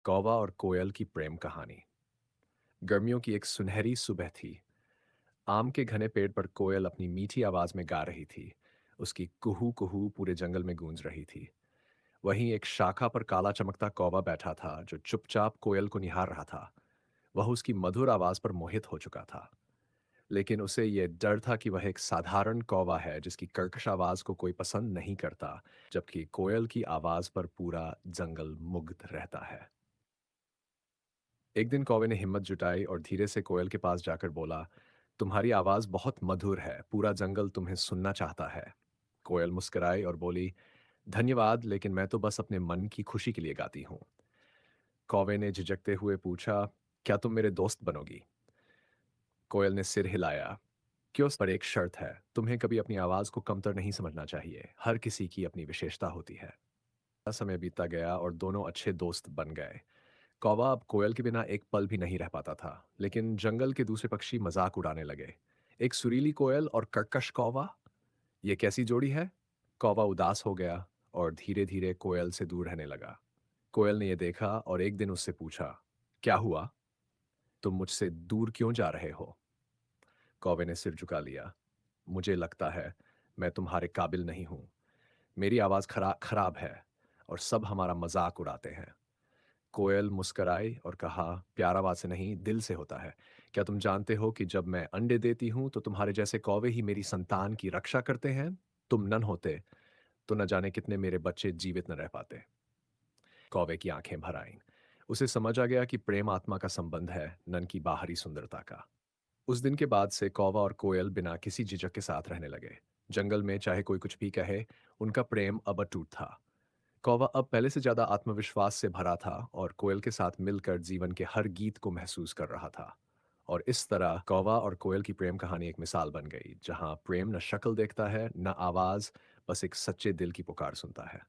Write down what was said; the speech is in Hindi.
कौवा और कोयल की प्रेम कहानी। गर्मियों की एक सुनहरी सुबह थी। आम के घने पेड़ पर कोयल अपनी मीठी आवाज में गा रही थी। उसकी कुहू कुहू पूरे जंगल में गूंज रही थी। वहीं एक शाखा पर काला चमकता कौवा बैठा था जो चुपचाप कोयल को निहार रहा था। वह उसकी मधुर आवाज पर मोहित हो चुका था। लेकिन उसे यह डर था कि वह एक साधारण कौवा है जिसकी कर्कश आवाज को कोई पसंद नहीं करता, जबकि कोयल की आवाज पर पूरा जंगल मुग्ध रहता है। एक दिन कौवे ने हिम्मत जुटाई और धीरे से कोयल के पास जाकर बोला, तुम्हारी आवाज बहुत मधुर है, पूरा जंगल तुम्हें सुनना चाहता है। कोयल मुस्कुराई और बोली, धन्यवाद, लेकिन मैं तो बस अपने मन की खुशी के लिए गाती हूँ। कौवे ने झिझकते हुए पूछा, क्या तुम मेरे दोस्त बनोगी? कोयल ने सिर हिलाया, क्यों, पर एक शर्त है, तुम्हें कभी अपनी आवाज को कमतर नहीं समझना चाहिए, हर किसी की अपनी विशेषता होती है। समय बीतता गया और दोनों अच्छे दोस्त बन गए। कौवा अब कोयल के बिना एक पल भी नहीं रह पाता था, लेकिन जंगल के दूसरे पक्षी मजाक उड़ाने लगे। एक सुरीली कोयल और कर्कश कौवा, ये कैसी जोड़ी है? कौवा उदास हो गया और धीरे धीरे कोयल से दूर रहने लगा। कोयल ने यह देखा और एक दिन उससे पूछा, क्या हुआ, तुम मुझसे दूर क्यों जा रहे हो? कौवे ने सिर झुका लिया, मुझे लगता है मैं तुम्हारे काबिल नहीं हूं। मेरी आवाज खराब है और सब हमारा मजाक उड़ाते हैं। कोयल मुस्कुराई और कहा, प्यार आवाज से नहीं, दिल से होता है। क्या तुम जानते हो कि जब मैं अंडे देती हूं तो तुम्हारे जैसे कौवे ही मेरी संतान की रक्षा करते हैं? तुम नन होते तो न जाने कितने मेरे बच्चे जीवित न रह पाते। कौवे की आंखें भर आईं। उसे समझ आ गया कि प्रेम आत्मा का संबंध है, नन की बाहरी सुंदरता का। उस दिन के बाद से कौवा और कोयल बिना किसी झिझक के साथ रहने लगे। जंगल में चाहे कोई कुछ भी कहे, उनका प्रेम अब अटूट था। कौवा अब पहले से ज्यादा आत्मविश्वास से भरा था और कोयल के साथ मिलकर जीवन के हर गीत को महसूस कर रहा था। और इस तरह कौवा और कोयल की प्रेम कहानी एक मिसाल बन गई, जहां प्रेम न शक्ल देखता है न आवाज, बस एक सच्चे दिल की पुकार सुनता है।